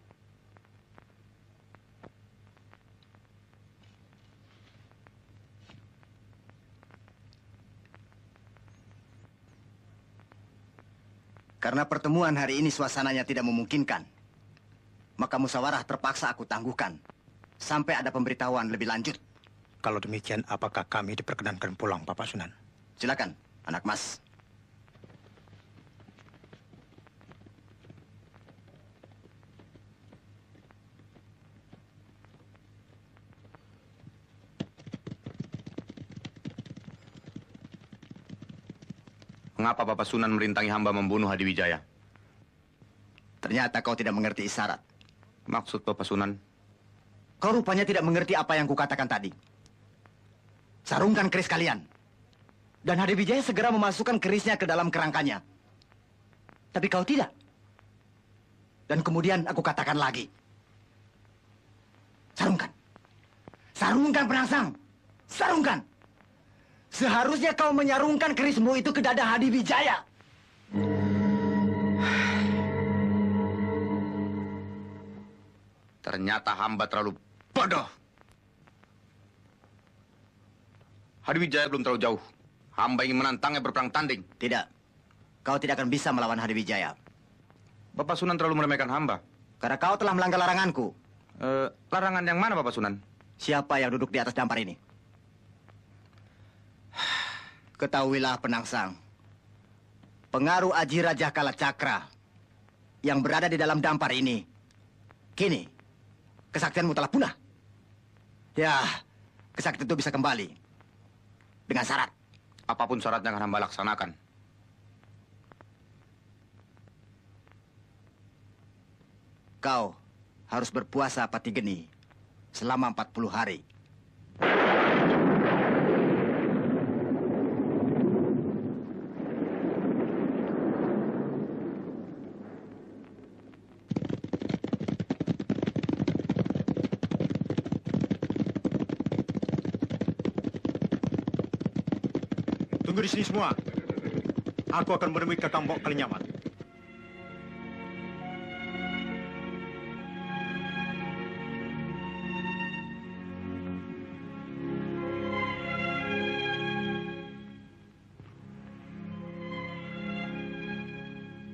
Karena pertemuan hari ini suasananya tidak memungkinkan. maka musyawarah terpaksa aku tangguhkan sampai ada pemberitahuan lebih lanjut. Kalau demikian, apakah kami diperkenankan pulang, Bapak Sunan? Silakan, anak mas. Mengapa Bapak Sunan merintangi hamba membunuh Hadiwijaya? Ternyata kau tidak mengerti isyarat. Maksud Bapak Sunan? Kau rupanya tidak mengerti apa yang kukatakan tadi. Sarungkan keris kalian. Dan Hadiwijaya segera memasukkan kerisnya ke dalam kerangkanya. Tapi kau tidak. Dan kemudian aku katakan lagi. Sarungkan. Sarungkan Penangsang. Sarungkan. Seharusnya kau menyarungkan kerismu itu ke dada Hadiwijaya. Ternyata hamba terlalu bodoh. Hadiwijaya belum terlalu jauh. Hamba ingin menantangnya berperang tanding. Tidak. Kau tidak akan bisa melawan Hadiwijaya. Bapak Sunan terlalu meremehkan hamba. Karena kau telah melanggar laranganku. Larangan yang mana, Bapak Sunan? Siapa yang duduk di atas dampar ini? Ketahuilah Penangsang, pengaruh Aji Raja Kalacakra yang berada di dalam dampar ini, kini kesaktianmu telah punah. Ya, kesaktian itu bisa kembali dengan syarat. Apapun syaratnya akan hamba laksanakan. Kau harus berpuasa pati geni selama 40 hari. Tunggu di sini semua. Aku akan menemui Kakang Mbok Kalinyamat.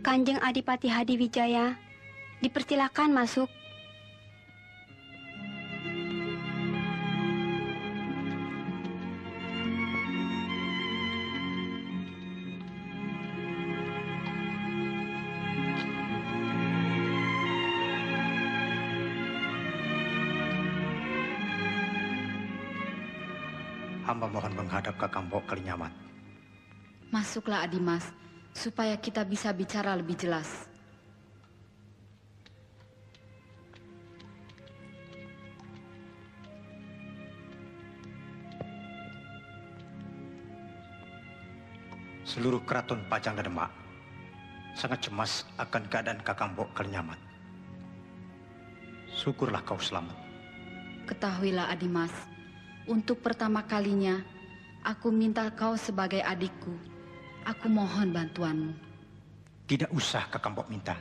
Kanjeng Adipati Hadiwijaya, dipersilakan masuk. Hamba mohon menghadap Kakang Mbok Kalinyamat. Masuklah Adimas, supaya kita bisa bicara lebih jelas. Seluruh keraton Pajang dan Demak sangat cemas akan keadaan Kakang Mbok Kalinyamat. Syukurlah kau selamat. Ketahuilah Adimas, untuk pertama kalinya aku minta kau sebagai adikku. Aku mohon bantuanmu. Tidak usah Kakang Mbok minta.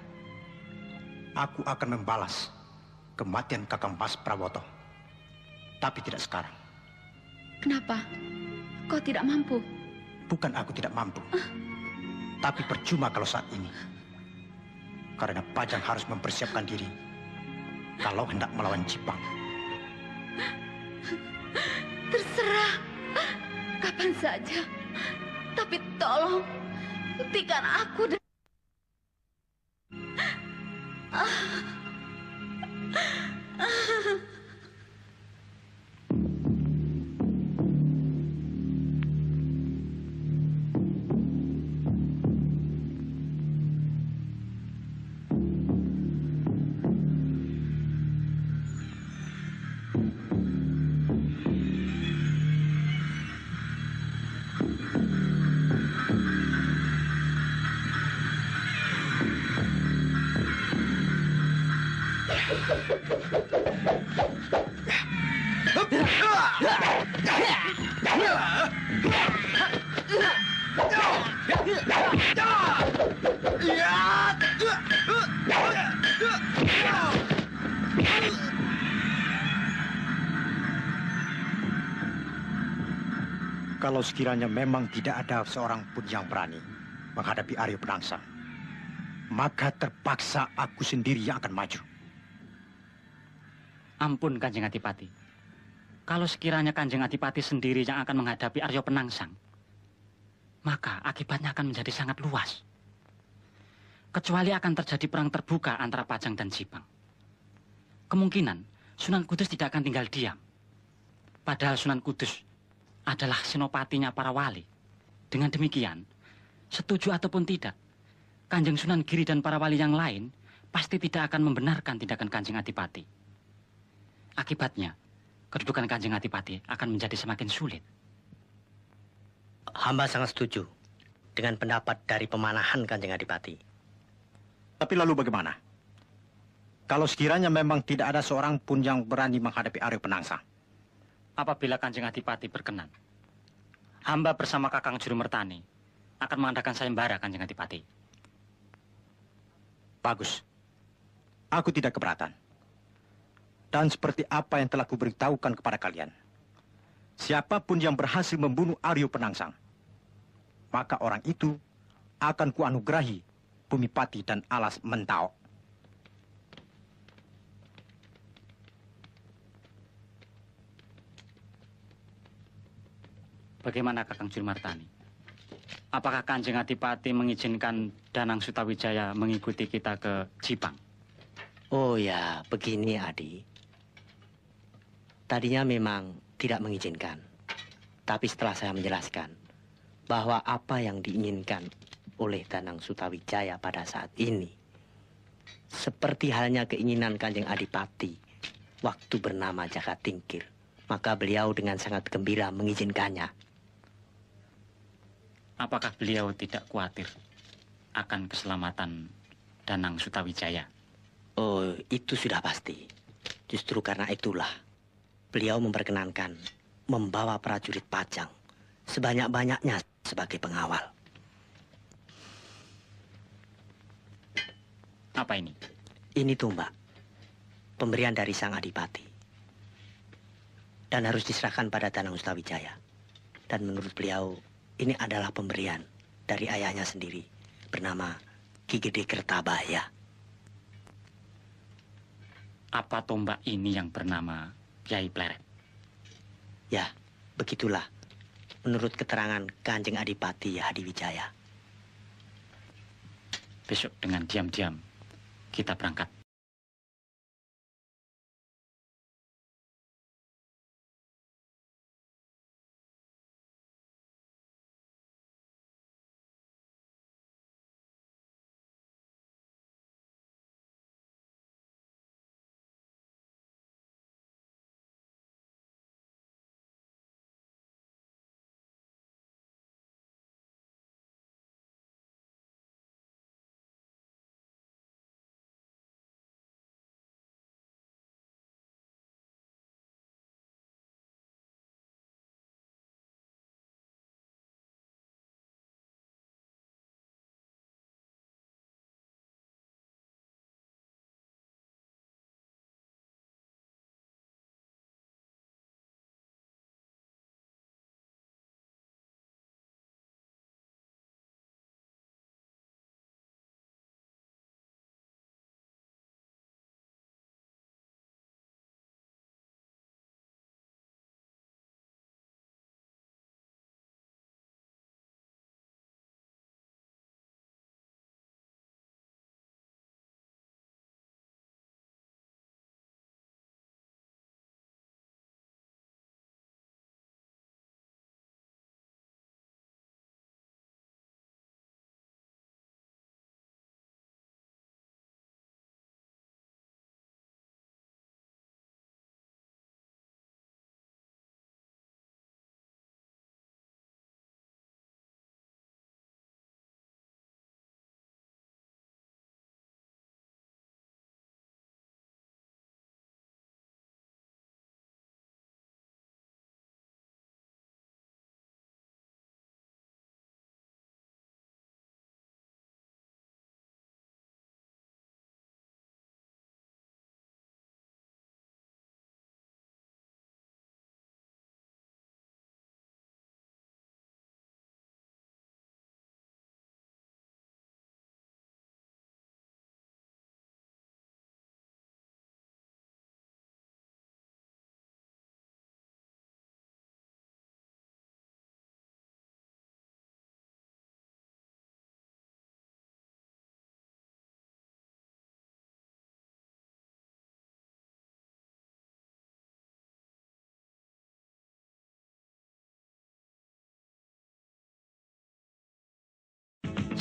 Aku akan membalas kematian Kakang Mas Prawoto. Tapi tidak sekarang. Kenapa? Kau tidak mampu? Bukan aku tidak mampu. Tapi percuma kalau saat ini. Karena Pajang harus mempersiapkan diri kalau hendak melawan Jipang. Terserah. Kapan saja. Tapi tolong hentikan aku. Kalau sekiranya memang tidak ada seorang pun yang berani menghadapi Aryo Penangsang, maka terpaksa aku sendiri yang akan maju. Ampun Kanjeng Adipati. Kalau sekiranya Kanjeng Adipati sendiri yang akan menghadapi Aryo Penangsang, maka akibatnya akan menjadi sangat luas. Kecuali akan terjadi perang terbuka antara Pajang dan Jipang. Kemungkinan Sunan Kudus tidak akan tinggal diam. Padahal Sunan Kudus adalah senopatinya para wali. Dengan demikian, setuju ataupun tidak, Kanjeng Sunan Giri dan para wali yang lain pasti tidak akan membenarkan tindakan Kanjeng Adipati. Akibatnya, kedudukan Kanjeng Adipati akan menjadi semakin sulit. Hamba sangat setuju dengan pendapat dari pemanahan Kanjeng Adipati. Tapi lalu bagaimana? Kalau sekiranya memang tidak ada seorang pun yang berani menghadapi Aryo Penangsang. Apabila Kanjeng Adipati berkenan, hamba bersama Kakang Jurumertani akan mengadakan sayembara Kanjeng Adipati. Bagus. Aku tidak keberatan. Dan seperti apa yang telah kuberitahukan kepada kalian, siapapun yang berhasil membunuh Aryo Penangsang, maka orang itu akan kuanugerahi bumi pati dan alas Mentao. Bagaimana Kakang Jurumartani? Apakah Kanjeng Adipati mengizinkan Danang Sutawijaya mengikuti kita ke Jipang? Oh ya, begini Adi. Tadinya memang tidak mengizinkan. Tapi setelah saya menjelaskan bahwa apa yang diinginkan oleh Danang Sutawijaya pada saat ini, seperti halnya keinginan Kanjeng Adipati waktu bernama Jaka Tingkir, maka beliau dengan sangat gembira mengizinkannya. Apakah beliau tidak khawatir akan keselamatan Danang Sutawijaya? Oh, itu sudah pasti. Justru karena itulah beliau memperkenankan membawa prajurit Pajang sebanyak-banyaknya sebagai pengawal. Apa ini? Ini tumbak, pemberian dari Sang Adipati. Dan harus diserahkan pada Danang Sutawijaya. Dan menurut beliau, ini adalah pemberian dari ayahnya sendiri, bernama Ki Gede Kertabaya. Apa tombak ini yang bernama Kiai Pleret? Ya, begitulah. Menurut keterangan Kanjeng Adipati Hadiwijaya. Besok dengan diam-diam kita berangkat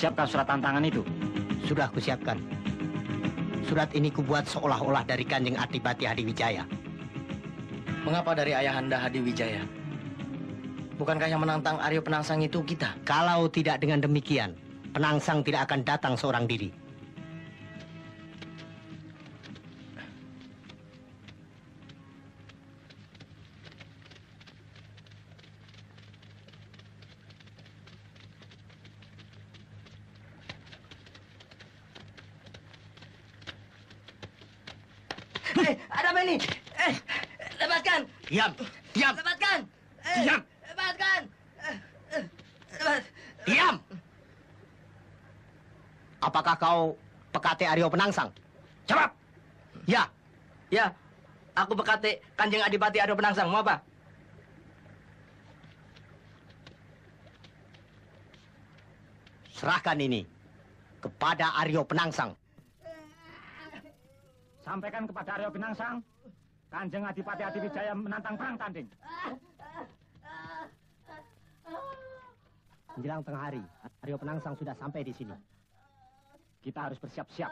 siapkan surat tantangan itu. Sudah kusiapkan. Surat ini kubuat seolah-olah dari Kanjeng Adipati Hadiwijaya. Mengapa dari Ayahanda Hadiwijaya? Bukankah yang menantang Aryo Penangsang itu kita? Kalau tidak dengan demikian, Penangsang tidak akan datang seorang diri. Ada apa ini? Lepaskan! Diam! Diam! Lepaskan! Diam! Lepaskan! Diam! Apakah kau Pekate Aryo Penangsang? Jawab! Ya! Ya, aku Pekate Kanjeng Adipati Aryo Penangsang. Mau apa? Serahkan ini kepada Aryo Penangsang. Sampaikan kepada Aryo Penangsang, Kanjeng Adipati Hadiwijaya menantang perang tanding. Menjelang tengah hari, Aryo Penangsang sudah sampai di sini. Kita harus bersiap-siap.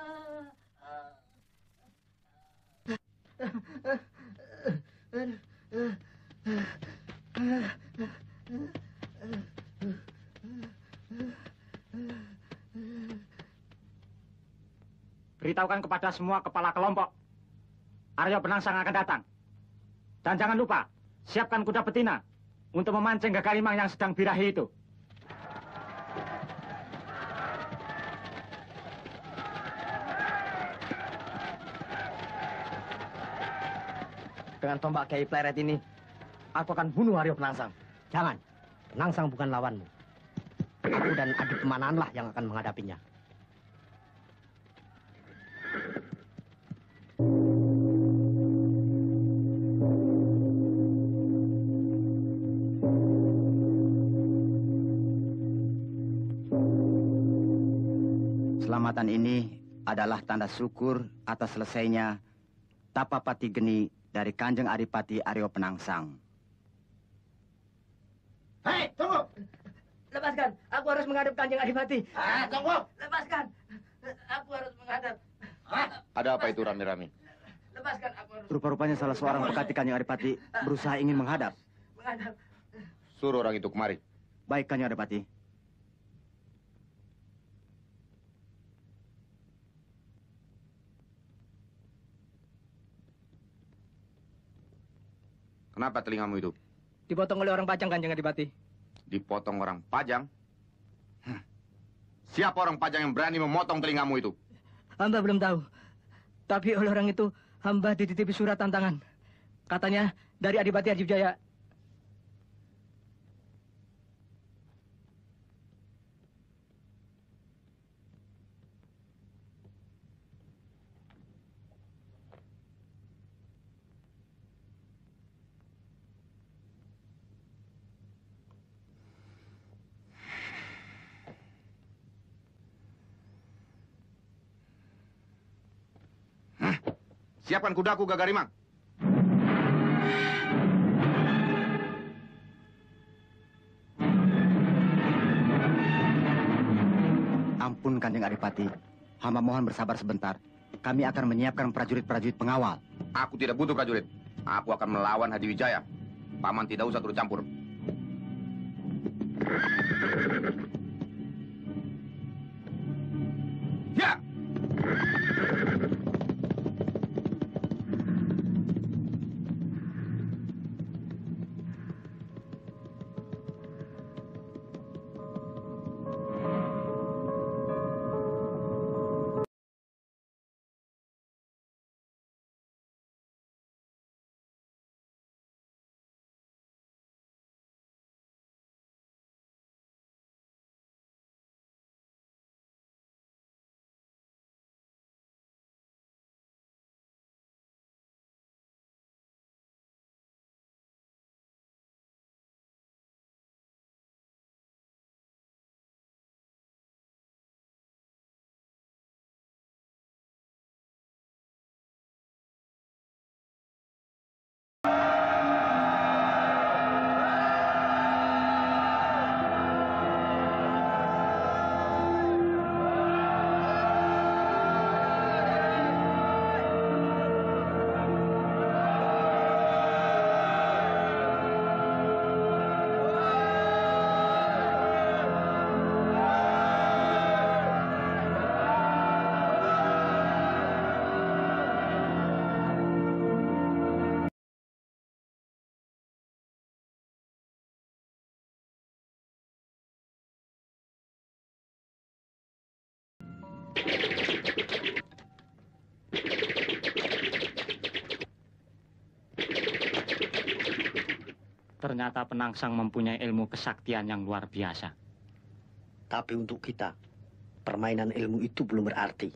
Beritahukan kepada semua kepala kelompok, Aryo Penangsang akan datang. Dan jangan lupa, siapkan kuda betina untuk memancing Gagalimang yang sedang birahi itu. Dengan tombak Kiai Pleret ini, aku akan bunuh Aryo Penangsang. Jangan, Penangsang bukan lawanmu. Aku dan Adi Pemananlah yang akan menghadapinya. Selamatan ini adalah tanda syukur atas selesainya Tapapati Geni dari Kanjeng Adipati Aryo Penangsang. Hei, tunggu! Lepaskan, aku harus menghadap Kanjeng Adipati. Tunggu! Lepaskan, aku harus menghadap. Ada apa itu rame-rame? Lepaskan, aku harus Rupa-rupanya salah seorang Pekati Kanjeng Adipati berusaha ingin menghadap. menghadap. Suruh orang itu kemari. Baik, Kanjeng Adipati. Kenapa telingamu itu? Dipotong oleh orang Pajang, Kanjeng Adipati. Dipotong orang Pajang? Siapa orang Pajang yang berani memotong telingamu itu? Hamba belum tahu. Tapi oleh orang itu, hamba dititipi surat tantangan. Katanya dari Adipati Hadiwijaya. Siapkan kudaku, Gagarimang. Ampun, Kanjeng Adipati. Hamba mohon bersabar sebentar. Kami akan menyiapkan prajurit-prajurit pengawal. Aku tidak butuh prajurit. Aku akan melawan Hadiwijaya. Paman tidak usah turut campur. Ya! Ternyata Penangsang mempunyai ilmu kesaktian yang luar biasa. Tapi untuk kita, permainan ilmu itu belum berarti.